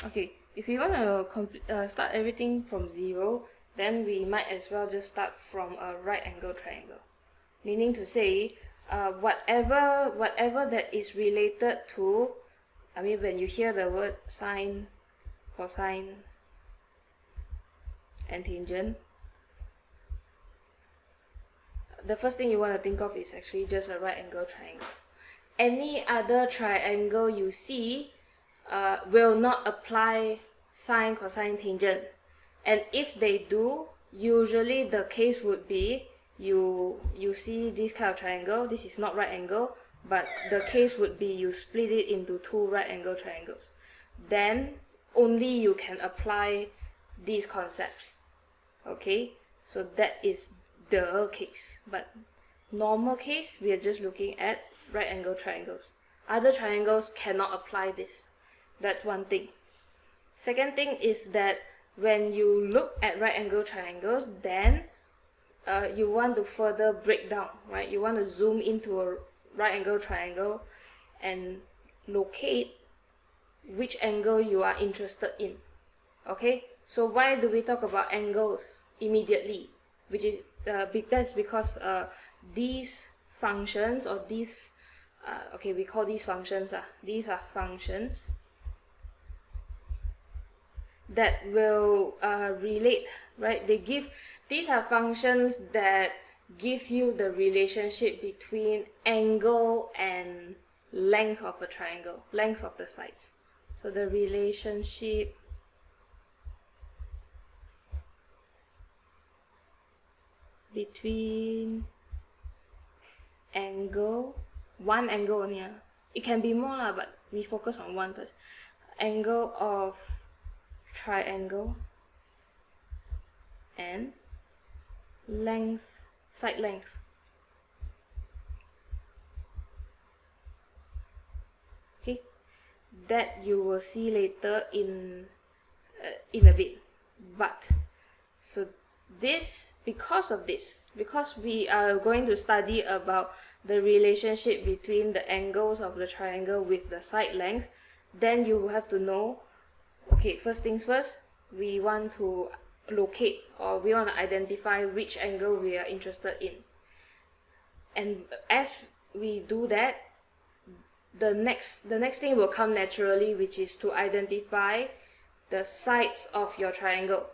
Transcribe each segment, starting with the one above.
Okay, if we want to start everything from 0, then we might as well just start from a right angle triangle. Meaning to say, whatever that is related to, I mean, when you hear the word sine, cosine, and tangent, the first thing you want to think of is actually just a right angle triangle. Any other triangle you see will not apply sine, cosine, tangent. And if they do, usually the case would be you see this kind of triangle, this is not right angle, but the case would be you split it into two right angle triangles. Then only you can apply these concepts. Okay, so that is the case. But normal case, we are just looking at right angle triangles. Other triangles cannot apply this. That's one thing. Second thing is that when you look at right angle triangles, then you want to further break down, right? You want to zoom into a right angle triangle and locate which angle you are interested in. Okay, so why do we talk about angles immediately? Which is that's because these functions, or these okay, we call these functions, these are functions that will relate, right? These are functions that give you the relationship between angle and length of a triangle, length of the sides. So the relationship between angle, one angle only, it can be more lah, but we focus on one first. Angle of triangle and length, side length. Okay, that you will see later in a bit. But so this, because we are going to study about the relationship between the angles of the triangle with the side lengths, then you have to know, okay, first things first, we want to locate, or we want to identify which angle we are interested in. And as we do that, the next thing will come naturally, which is to identify the sides of your triangle.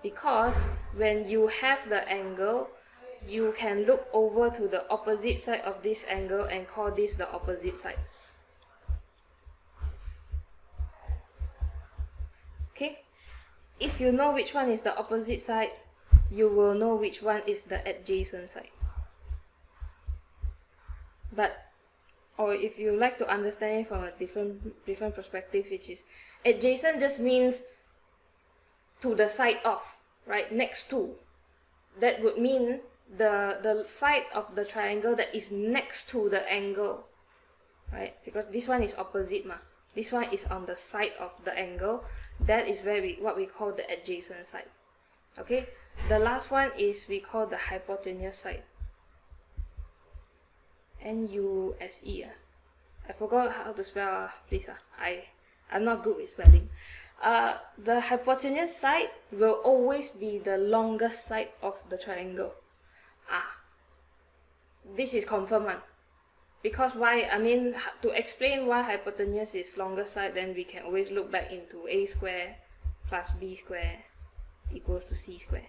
Because when you have the angle, you can look over to the opposite side of this angle and call this the opposite side. Okay, if you know which one is the opposite side, you will know which one is the adjacent side. But, or if you like to understand it from a different perspective, which is adjacent just means to the side of, right, next to. That would mean the side of the triangle that is next to the angle, right? Because this one is opposite ma. This one is on the side of the angle. That is where what we call the adjacent side. Okay, the last one is we call the hypotenuse side. N-U-S-E. I forgot how to spell, please. I'm not good with spelling. The hypotenuse side will always be the longest side of the triangle. This is confirmed. Because why? I mean, to explain why hypotenuse is longer side, then we can always look back into a square plus b square equals to c square,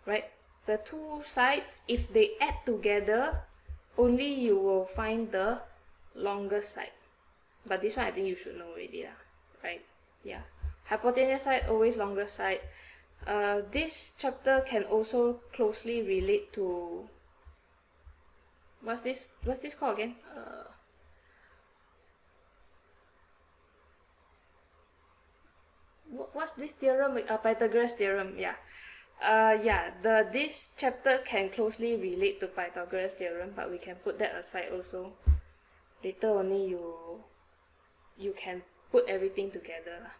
right? The two sides, if they add together, only you will find the longest side. But this one I think you should know already, right? Yeah, hypotenuse side always longer side. This chapter can also closely relate to, what's this called again? What's this theorem? Pythagoras theorem. Yeah. This chapter can closely relate to Pythagoras theorem, but we can put that aside also. Later only you can put everything together.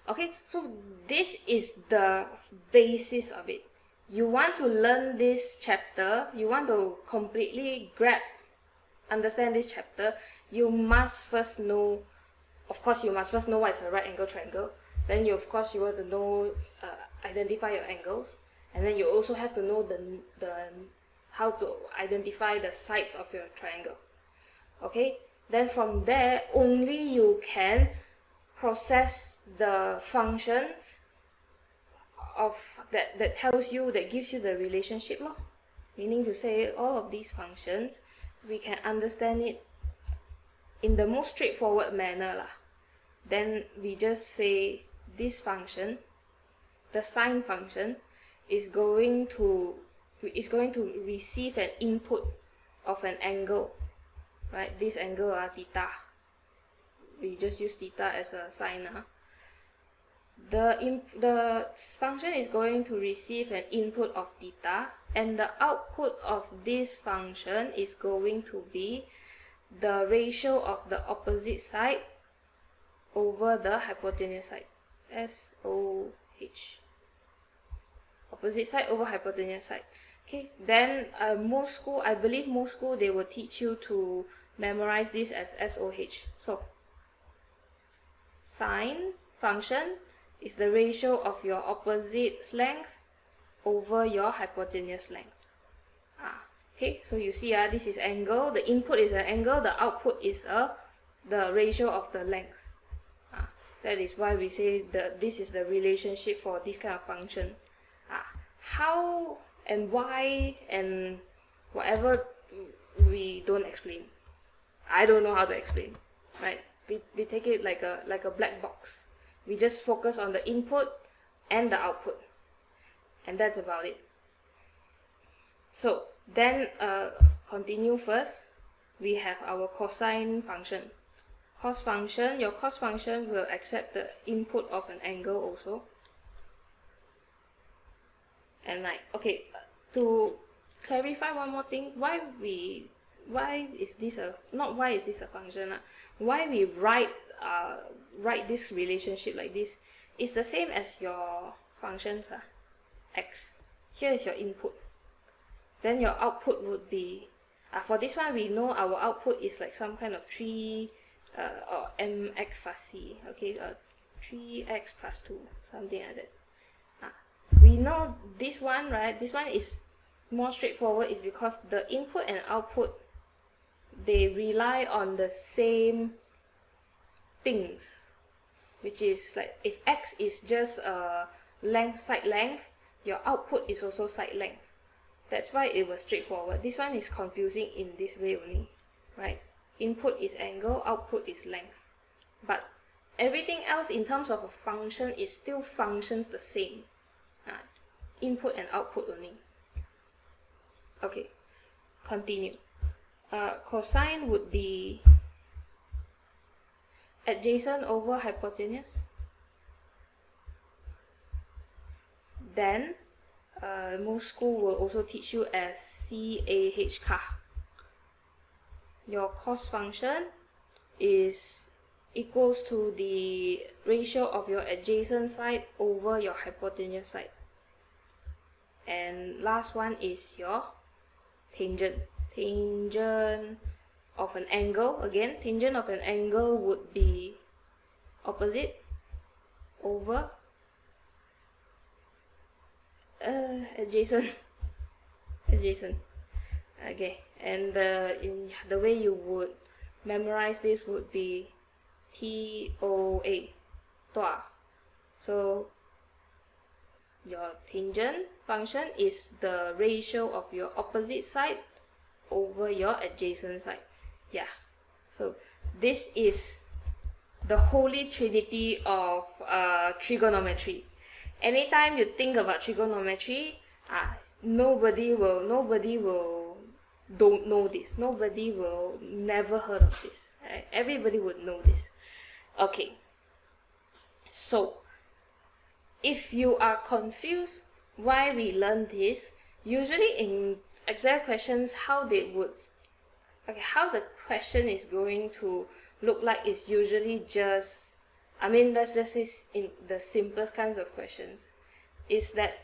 Okay, so this is the basis of it. You want to learn this chapter, you want to completely understand this chapter, you must first know of course you must first know what is a right angle triangle. Then you want to know, identify your angles, and then you also have to know the how to identify the sides of your triangle. Okay, then from there only you can process the functions of that gives you the relationship law. Meaning to say, all of these functions we can understand it in the most straightforward manner lah. Then we just say this function, the sine function, is going to receive an input of an angle, right? This angle theta. We just use theta as a sine. The function is going to receive an input of theta, and the output of this function is going to be the ratio of the opposite side over the hypotenuse side. SOH. Opposite side over hypotenuse side. Okay, then I believe most school they will teach you to memorize this as SOH. So sine function is the ratio of your opposite length over your hypotenuse length. Okay, so you see, this is angle, the input is an angle, the output is the ratio of the length. That is why we say this is the relationship for this kind of function. How and why and whatever, we don't explain. I don't know how to explain, right? We take it like a black box. We just focus on the input and the output, and that's about it. So then continue first. We have our cosine function. Your cos function will accept the input of an angle also. And to clarify one more thing, why is this a function? Why we write this relationship like this is the same as your functions. X. Here is your input. Then your output would be, for this one we know our output is like some kind of 3 or mx plus c. Okay, 3x plus 2, something like that. We know this one, right? This one is more straightforward, is because the input and output, they rely on the same things, which is like if x is just side length, your output is also side length. That's why it was straightforward. This one is confusing in this way only, right? Input is angle, output is length. But everything else in terms of a function is still functions the same. Input and output only. Okay, continue. Cosine would be adjacent over hypotenuse. Then most school will also teach you as CAH. Your cos function is equals to the ratio of your adjacent side over your hypotenuse side. And last one is your tangent. Tangent of an angle, again, tangent of an angle would be opposite over adjacent. Okay, and the way you would memorize this would be TOA, TOA. So your tangent function is the ratio of your opposite side over your adjacent side. Yeah, so this is the holy trinity of trigonometry. Anytime you think about trigonometry, nobody will don't know this. Nobody will never heard of this. Right? Everybody would know this. Okay, so if you are confused why we learn this, usually in exam questions, how the question is going to look like is usually just, let's just say in the simplest kinds of questions, is that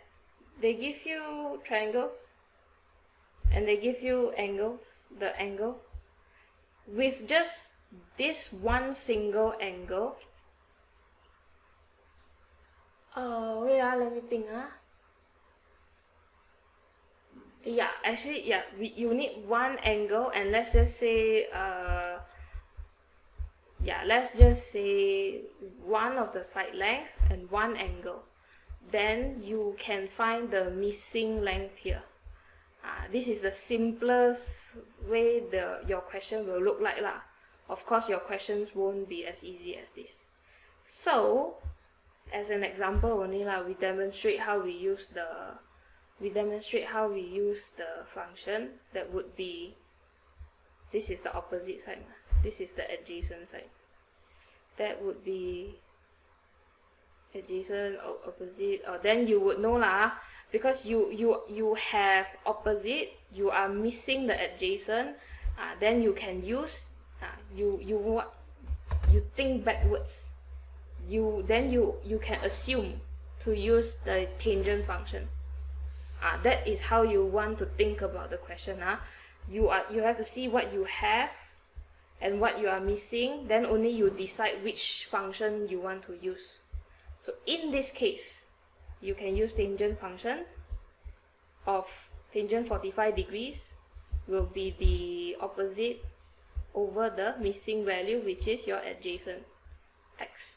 they give you triangles and they give you angles, the angle, with just this one single angle, wait, let me think. Yeah, actually, yeah, you need one angle, and let's just say, yeah, let's just say one of the side length and one angle. Then you can find the missing length here. This is the simplest way your question will look like lah. Of course, your questions won't be as easy as this. So, as an example only lah, we demonstrate how we use the function. That would be, this is the opposite side, this is the adjacent side. That would be adjacent or opposite, or then you would know lah, because you have opposite, you are missing the adjacent, then you can use, you think backwards, you can assume to use the tangent function. That is how you want to think about the question. You have to see what you have and what you are missing, then only you decide which function you want to use. So in this case, you can use tangent function of tangent 45 degrees will be the opposite over the missing value, which is your adjacent x.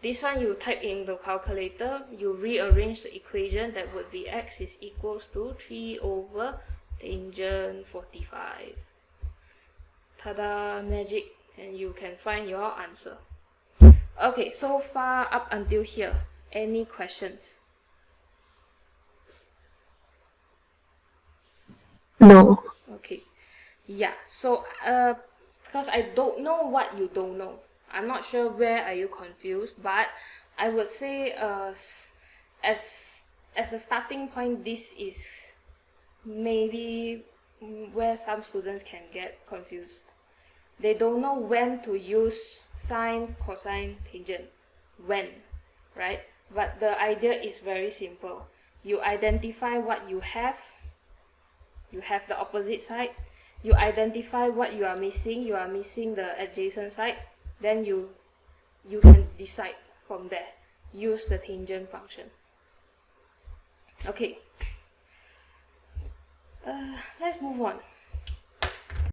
This one you type in the calculator, you rearrange the equation, that would be x is equals to 3 over tangent 45. Tada, magic, and you can find your answer. Okay, so far up until here, any questions? No. Okay, yeah, so because I don't know what you don't know, I'm not sure where are you confused, but I would say as a starting point, this is maybe where some students can get confused. They don't know when to use sine, cosine, tangent. When, right? But the idea is very simple. You identify what you have. You have the opposite side. You identify what you are missing. You are missing the adjacent side. Then you can decide from there. Use the tangent function. Okay. Let's move on.